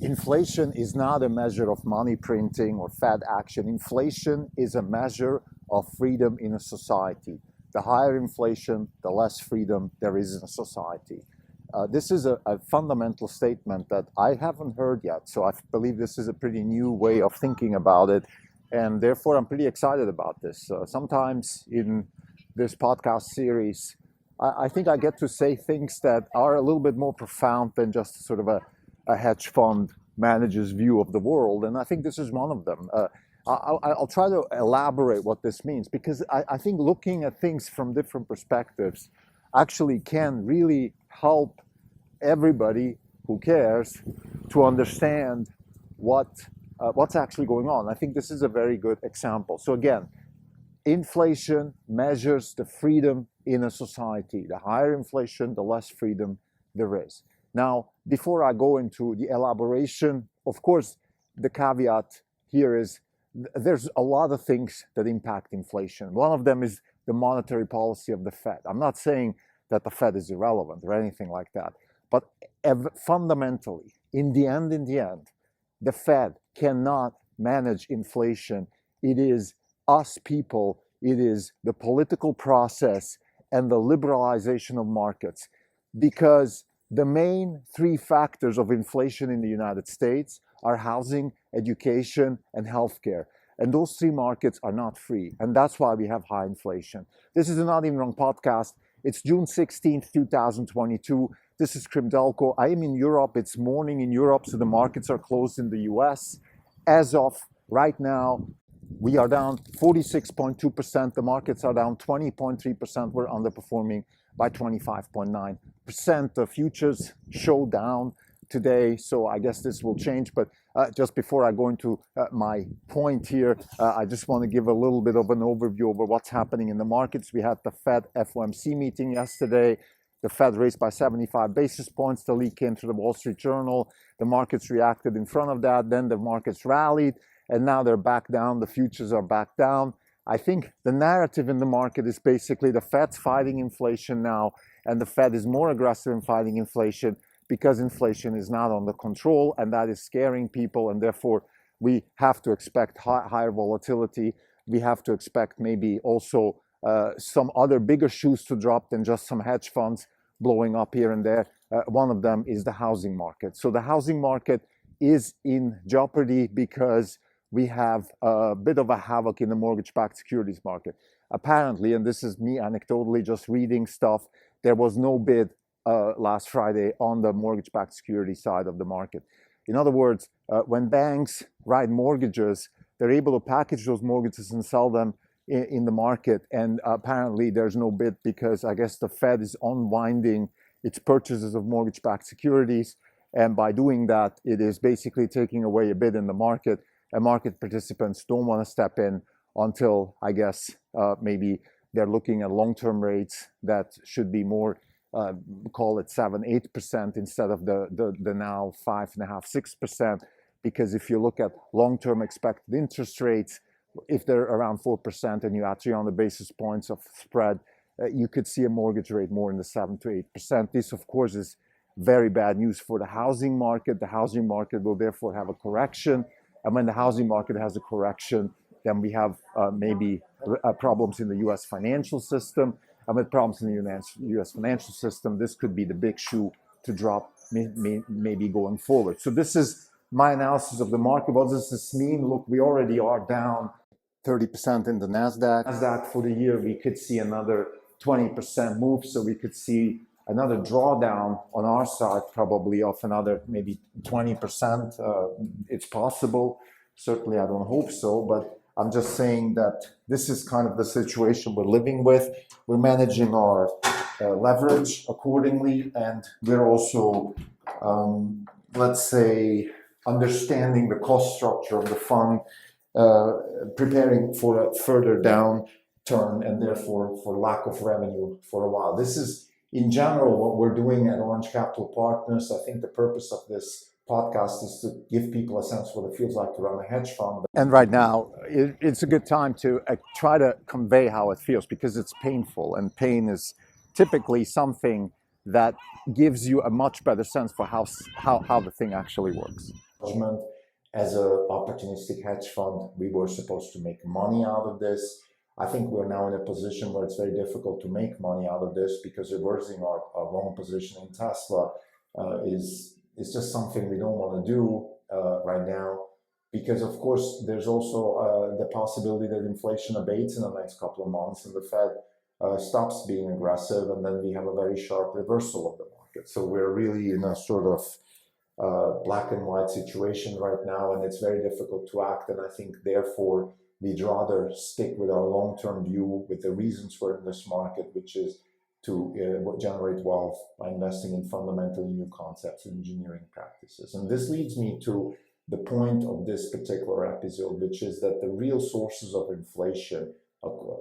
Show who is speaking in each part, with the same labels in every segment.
Speaker 1: Inflation is not a measure of money printing or Fed action. Inflation is a measure of freedom in a society. The higher inflation, the less freedom there is in a society. This is a fundamental statement that I haven't heard yet, so I believe this is a pretty new way of thinking about it, and therefore I'm pretty excited about this. Sometimes in this podcast series, I think I get to say things that are a little bit more profound than just sort of a hedge fund manager's view of the world, and I think this is one of them. I'll try to elaborate what this means, because I think looking at things from different perspectives actually can really help everybody who cares to understand what's actually going on. I think this is a very good example. So again, inflation measures the freedom in a society. The higher inflation, the less freedom there is. Now, before I go into the elaboration, of course, the caveat here is there's a lot of things that impact inflation. One of them is the monetary policy of the Fed. I'm not saying that the Fed is irrelevant or anything like that, but fundamentally, in the end, the Fed cannot manage inflation. It is us people, it is the political process and the liberalization of markets, because the main three factors of inflation in the United States are housing, education, and healthcare. And those three markets are not free. And that's why we have high inflation. This is a Not Even Wrong podcast. It's June 16th, 2022. This is Krimdelko. I am in Europe. It's morning in Europe, so the markets are closed in the US. As of right now, we are down 46.2%. The markets are down 20.3%. We're underperforming by 25.9%. The futures show down today, so I guess this will change. But just before I go into my point here, I just want to give a little bit of an overview over what's happening in the markets. We had the Fed FOMC meeting yesterday. The Fed raised by 75 basis points. The leak came through the Wall Street Journal. The markets reacted in front of that. Then the markets rallied, and now they're back down. The futures are back down. I think the narrative in the market is basically the Fed's fighting inflation now, and the Fed is more aggressive in fighting inflation because inflation is not under control, and that is scaring people, and therefore we have to expect higher volatility. We have to expect maybe also some other bigger shoes to drop than just some hedge funds blowing up here and there. One of them is the housing market. So the housing market is in jeopardy because we have a bit of a havoc in the mortgage-backed securities market. Apparently, and this is me anecdotally just reading stuff, there was no bid last Friday on the mortgage-backed security side of the market. In other words, when banks write mortgages, they're able to package those mortgages and sell them in the market. And apparently there's no bid because I guess the Fed is unwinding its purchases of mortgage-backed securities. And by doing that, it is basically taking away a bid in the market. And market participants don't want to step in until, I guess, maybe they're looking at long-term rates that should be more, call it 7-8% instead of the now 5.5-6%. Because if you look at long-term expected interest rates, if they're around 4% and you add 300 basis points of spread, you could see a mortgage rate more in the 7 to 8%. This, of course, is very bad news for the housing market. The housing market will therefore have a correction. And when the housing market has a correction, then we have maybe problems in the US financial system. And with problems in the US financial system, this could be the big shoe to drop maybe going forward. So this is my analysis of the market. What does this mean? Look, we already are down 30% in the NASDAQ. NASDAQ for the year, we could see another 20% move. So we could see another drawdown on our side, probably of another maybe 20%. It's possible. Certainly, I don't hope so, but I'm just saying that this is kind of the situation we're living with. We're managing our leverage accordingly, and we're also, let's say, understanding the cost structure of the fund, preparing for a further downturn and therefore for lack of revenue for a while. This is, in general, what we're doing at Orange Capital Partners. I think the purpose of this podcast is to give people a sense of what it feels like to run a hedge fund. And right now, it's a good time to try to convey how it feels, because it's painful, and pain is typically something that gives you a much better sense for how the thing actually works. judgment. As an opportunistic hedge fund, we were supposed to make money out of this. I think we're now in a position where it's very difficult to make money out of this because reversing our long position in Tesla is just something we don't want to do right now. Because of course, there's also the possibility that inflation abates in the next couple of months and the Fed stops being aggressive, and then we have a very sharp reversal of the market. So we're really in a sort of black and white situation right now, and it's very difficult to act. And I think therefore we'd rather stick with our long-term view, with the reasons we're in this market, which is to generate wealth by investing in fundamentally new concepts and engineering practices. And this leads me to the point of this particular episode, which is that the real sources of inflation,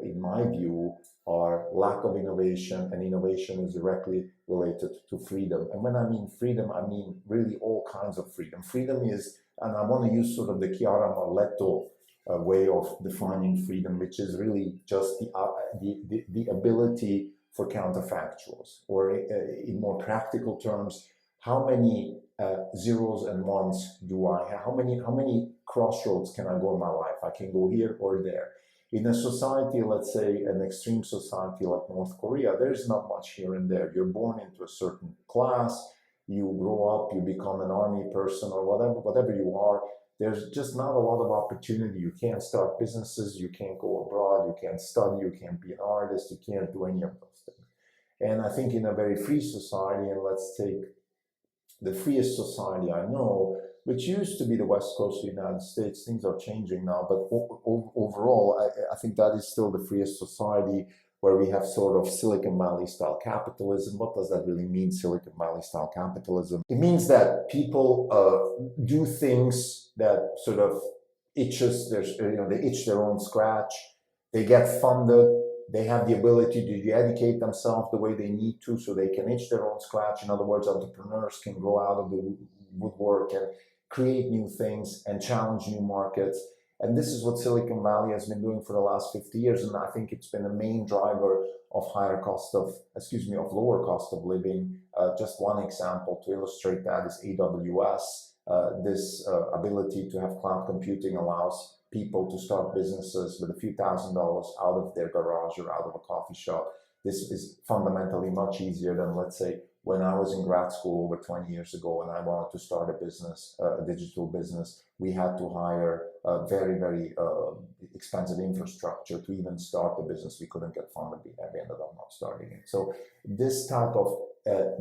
Speaker 1: in my view, are lack of innovation, and innovation is directly related to freedom. And when I mean freedom, I mean really all kinds of freedom. Freedom is, and I want to use sort of the Chiara Marletto way of defining freedom, which is really just the ability for counterfactuals, or in more practical terms, how many zeros and ones do I have? How many crossroads can I go in my life? I can go here or there. In a society, let's say an extreme society like North Korea, there's not much here and there. You're born into a certain class, you grow up, you become an army person or whatever you are. There's just not a lot of opportunity. You can't start businesses, you can't go abroad, you can't study, you can't be an artist, you can't do any of those things. And I think in a very free society, and let's take the freest society I know, which used to be the West Coast of the United States, things are changing now, but overall, I think that is still the freest society, where we have sort of Silicon Valley style capitalism. What does that really mean, Silicon Valley style capitalism? It means that people do things that sort of they itch their own scratch, they get funded, they have the ability to educate themselves the way they need to so they can itch their own scratch. In other words, entrepreneurs can grow out of the woodwork and create new things and challenge new markets. And this is what Silicon Valley has been doing for the last 50 years. And I think it's been a main driver of lower cost of living. Just one example to illustrate that is AWS. This ability to have cloud computing allows people to start businesses with a few $1,000s out of their garage or out of a coffee shop. This is fundamentally much easier than, let's say, when I was in grad school over 20 years ago and I wanted to start a business, a digital business. We had to hire a very, very expensive infrastructure to even start the business. We couldn't get funded. We ended up not starting it. So this type of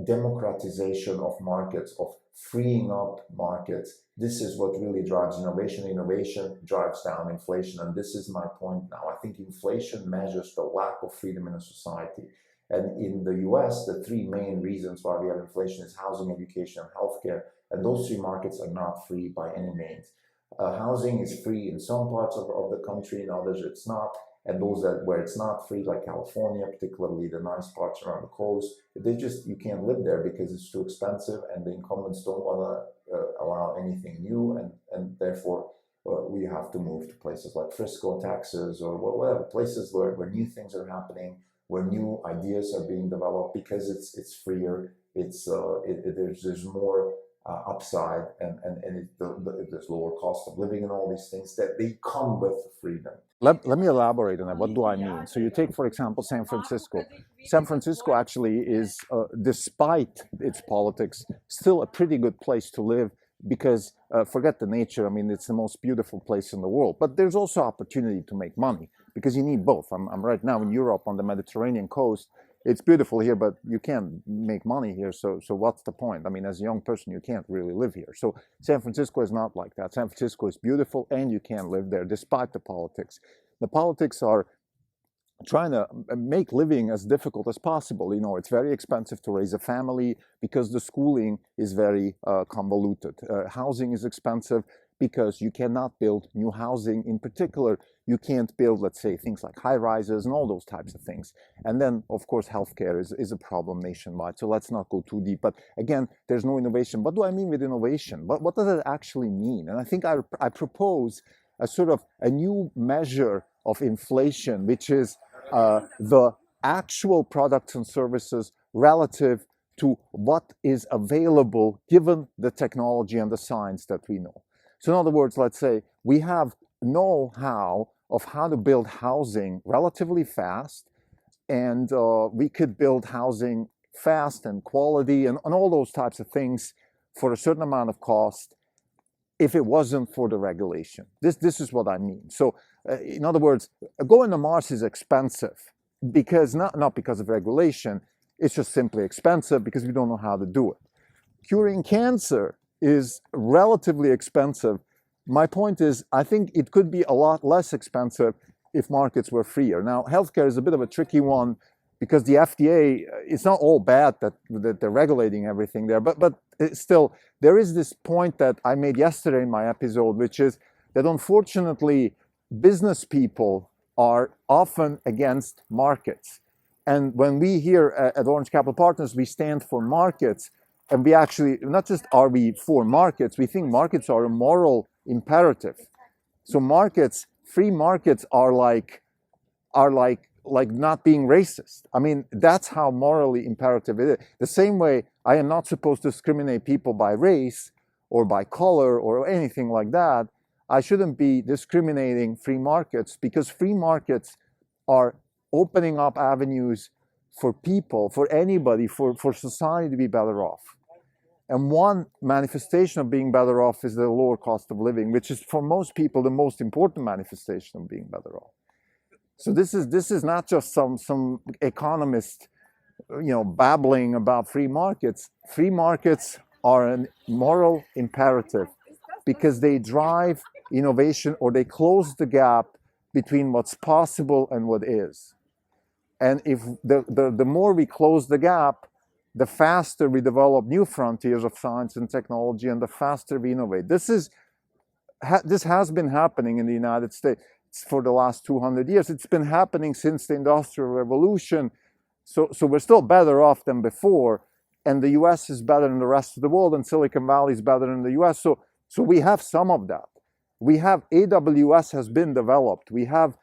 Speaker 1: democratization of markets, of freeing up markets, this is what really drives innovation. Innovation drives down inflation. And this is my point now. I think inflation measures the lack of freedom in a society. And in the US, the three main reasons why we have inflation is housing, education, and healthcare. And those three markets are not free by any means. Housing is free in some parts of the country, in others it's not. And those where it's not free, like California, particularly the nice parts around the coast, you can't live there because it's too expensive, and the incumbents don't want to allow anything new, and therefore we have to move to places like Frisco, Texas, or whatever, places where new things are happening, where new ideas are being developed, because it's freer, there's more upside, and there's lower cost of living and all these things that they come with freedom. Let me elaborate on that. What do I mean? So you take, for example, San Francisco. San Francisco actually is, despite its politics, still a pretty good place to live, because forget the nature. I mean, it's the most beautiful place in the world. But there's also opportunity to make money, because you need both. I'm right now in Europe on the Mediterranean coast. It's beautiful here, but you can't make money here. So what's the point? I mean, as a young person, you can't really live here. So San Francisco is not like that. San Francisco is beautiful, and you can live there despite the politics. The politics are trying to make living as difficult as possible. You know, it's very expensive to raise a family because the schooling is very convoluted. Housing is expensive because you cannot build new housing. In particular, you can't build, let's say, things like high rises and all those types of things. And then, of course, healthcare is a problem nationwide. So let's not go too deep. But again, there's no innovation. What do I mean with innovation? What does it actually mean? And I think I propose a sort of a new measure of inflation, which is the actual products and services relative to what is available given the technology and the science that we know. So in other words, let's say we have know-how of how to build housing relatively fast, and we could build housing fast and quality and all those types of things for a certain amount of cost if it wasn't for the regulation. This is what I mean. So in other words, going to Mars is expensive because not because of regulation, it's just simply expensive because we don't know how to do it. Curing cancer is relatively expensive. My point is, I think it could be a lot less expensive if markets were freer. Now, healthcare is a bit of a tricky one because the FDA, it's not all bad that they're regulating everything there, but still, there is this point that I made yesterday in my episode, which is that unfortunately, business people are often against markets. And when we here at Orange Capital Partners, we stand for markets, and we actually, not just are we for markets, we think markets are a moral imperative. So markets, free markets are like not being racist. I mean, that's how morally imperative it is. The same way I am not supposed to discriminate people by race or by color or anything like that, I shouldn't be discriminating free markets, because free markets are opening up avenues for people, for anybody, for society to be better off. And one manifestation of being better off is the lower cost of living, which is for most people the most important manifestation of being better off. So this is not just some economist, babbling about free markets. Free markets are a moral imperative because they drive innovation, or they close the gap between what's possible and what is. And if the more we close the gap, the faster we develop new frontiers of science and technology, and the faster we innovate. This has been happening in the United States for the last 200 years. It's been happening since the Industrial Revolution. So we're still better off than before, and the US is better than the rest of the world, and Silicon Valley is better than the US. So we have some of that. We have AWS has been developed. We have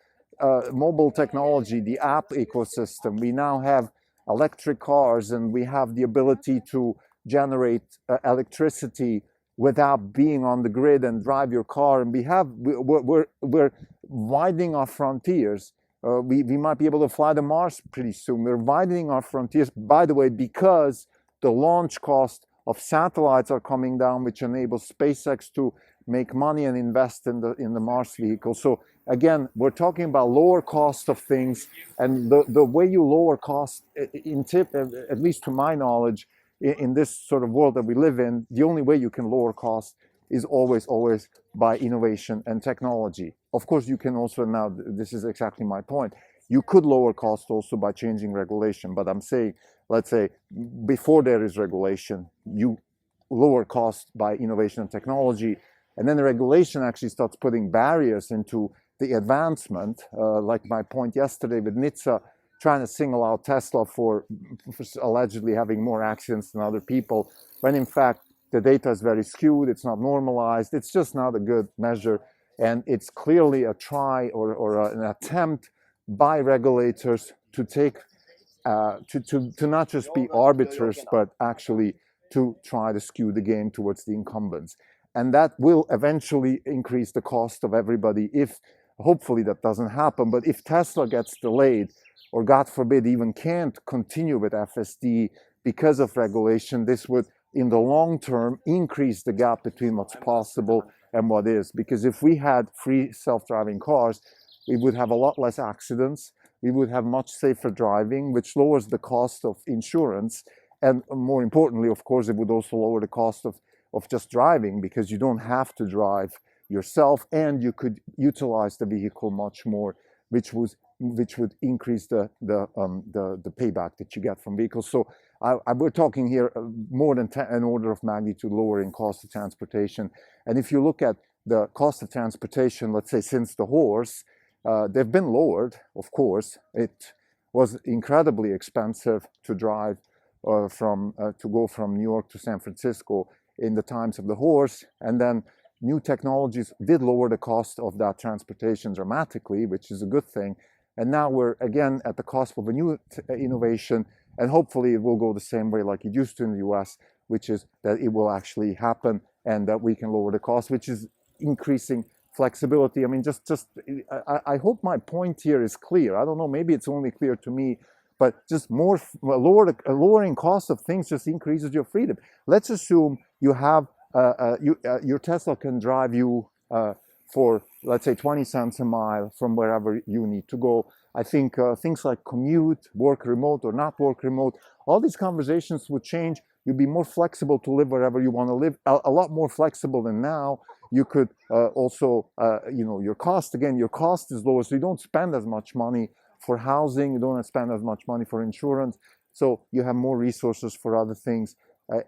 Speaker 1: mobile technology, the app ecosystem. We now have electric cars, and we have the ability to generate electricity without being on the grid and drive your car. And we're widening our frontiers. We might be able to fly to Mars pretty soon. We're widening our frontiers, by the way, because the launch cost of satellites are coming down, which enables SpaceX to make money and invest in the Mars vehicle. So again, we're talking about lower cost of things, and the way you lower cost, at least to my knowledge, in this sort of world that we live in, the only way you can lower cost is always by innovation and technology. Of course, you can also, now this is exactly my point, you could lower cost also by changing regulation, but I'm saying, let's say, before there is regulation, you lower cost by innovation and technology, and then the regulation actually starts putting barriers into the advancement, like my point yesterday with NHTSA, trying to single out Tesla for allegedly having more accidents than other people, when in fact the data is very skewed, it's not normalized, it's just not a good measure, and it's clearly a try or an attempt by regulators to take, to not just be arbiters, but actually to try to skew the game towards the incumbents. And that will eventually increase the cost of everybody if, hopefully that doesn't happen, but if Tesla gets delayed, or God forbid even can't continue with FSD because of regulation, this would, in the long term, increase the gap between what's possible and what is. Because if we had free self-driving cars, we would have a lot less accidents, we would have much safer driving, which lowers the cost of insurance, and more importantly, of course, it would also lower the cost of just driving, because you don't have to drive yourself, and you could utilize the vehicle much more, which would increase the payback that you get from vehicles. So we're talking here more than an order of magnitude lowering cost of transportation. And if you look at the cost of transportation, let's say since the horse, they've been lowered, of course. It was incredibly expensive to drive to go from New York to San Francisco in the times of the horse, and then new technologies did lower the cost of that transportation dramatically, which is a good thing. And now we're again at the cusp of a new innovation, And hopefully it will go the same way like it used to in the US, which is that it will actually happen and that we can lower the cost, which is increasing flexibility. I mean, I hope my point here is clear. I don't know, maybe it's only clear to me, but just lowering cost of things just increases your freedom. Let's assume you have your Tesla can drive you for, let's say, 20 cents a mile from wherever you need to go. I think things like commute, work remote or not work remote, all these conversations would change. You'd be more flexible to live wherever you want to live, a lot more flexible than now. You could also, your cost is lower, so you don't spend as much money for housing, you don't spend as much money for insurance, so you have more resources for other things,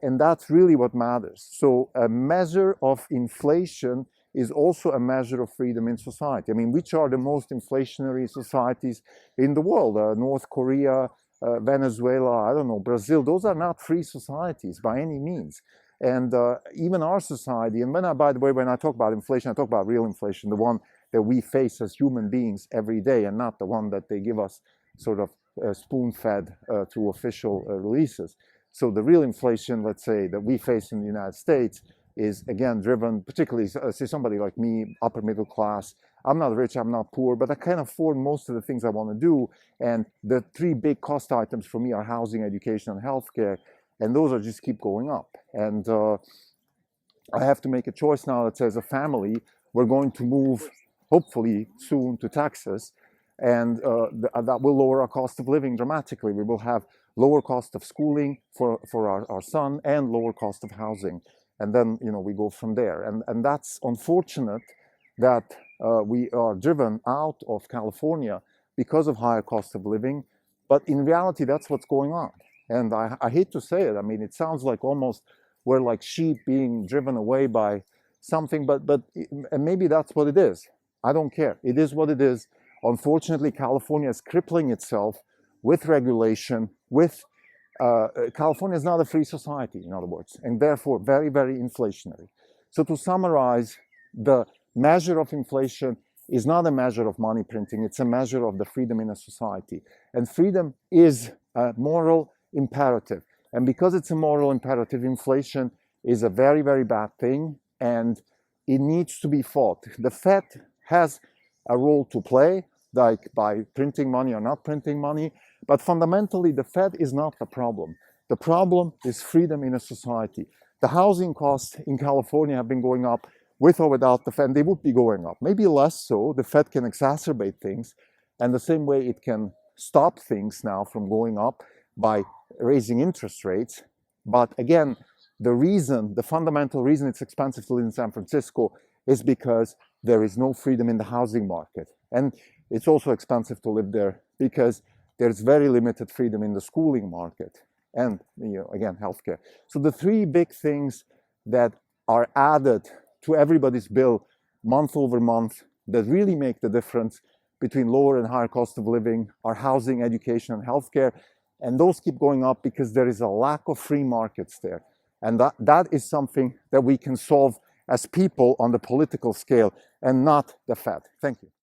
Speaker 1: and that's really what matters. So a measure of inflation is also a measure of freedom in society. I mean, which are the most inflationary societies in the world? North Korea, Venezuela, I don't know, Brazil. Those are not free societies by any means. And even our society, and by the way, when I talk about inflation, I talk about real inflation, the one that we face as human beings every day, and not the one that they give us sort of spoon-fed through official releases. So the real inflation, let's say, that we face in the United States is, again, driven, particularly, say, somebody like me, upper middle class. I'm not rich, I'm not poor, but I can afford most of the things I want to do. And the three big cost items for me are housing, education, and healthcare. And those are just keep going up. And I have to make a choice now that says, a family, we're going to move, hopefully soon, to Texas. And that will lower our cost of living dramatically. We will have lower cost of schooling for our son and lower cost of housing. And then, we go from there. And that's unfortunate that we are driven out of California because of higher cost of living. But in reality, that's what's going on. And I hate to say it. I mean, it sounds like almost we're like sheep being driven away by something, but and maybe that's what it is. I don't care. It is what it is. Unfortunately, California is crippling itself with regulation, California is not a free society, in other words, and therefore very, very inflationary. So to summarize, the measure of inflation is not a measure of money printing, it's a measure of the freedom in a society. And freedom is a moral imperative. And because it's a moral imperative, inflation is a very, very bad thing, and it needs to be fought. The Fed has a role to play, like by printing money or not printing money, but fundamentally the Fed is not the problem. The problem is freedom in a society. The housing costs in California have been going up with or without the Fed. They would be going up, maybe less so. The Fed can exacerbate things, and the same way it can stop things now from going up by raising interest rates. But again, the fundamental reason it's expensive to live in San Francisco is because there is no freedom in the housing market. And it's also expensive to live there because there's very limited freedom in the schooling market and, again, healthcare. So the three big things that are added to everybody's bill month over month that really make the difference between lower and higher cost of living are housing, education, and healthcare. And those keep going up because there is a lack of free markets there. And that is something that we can solve as people on the political scale and not the Fed. Thank you.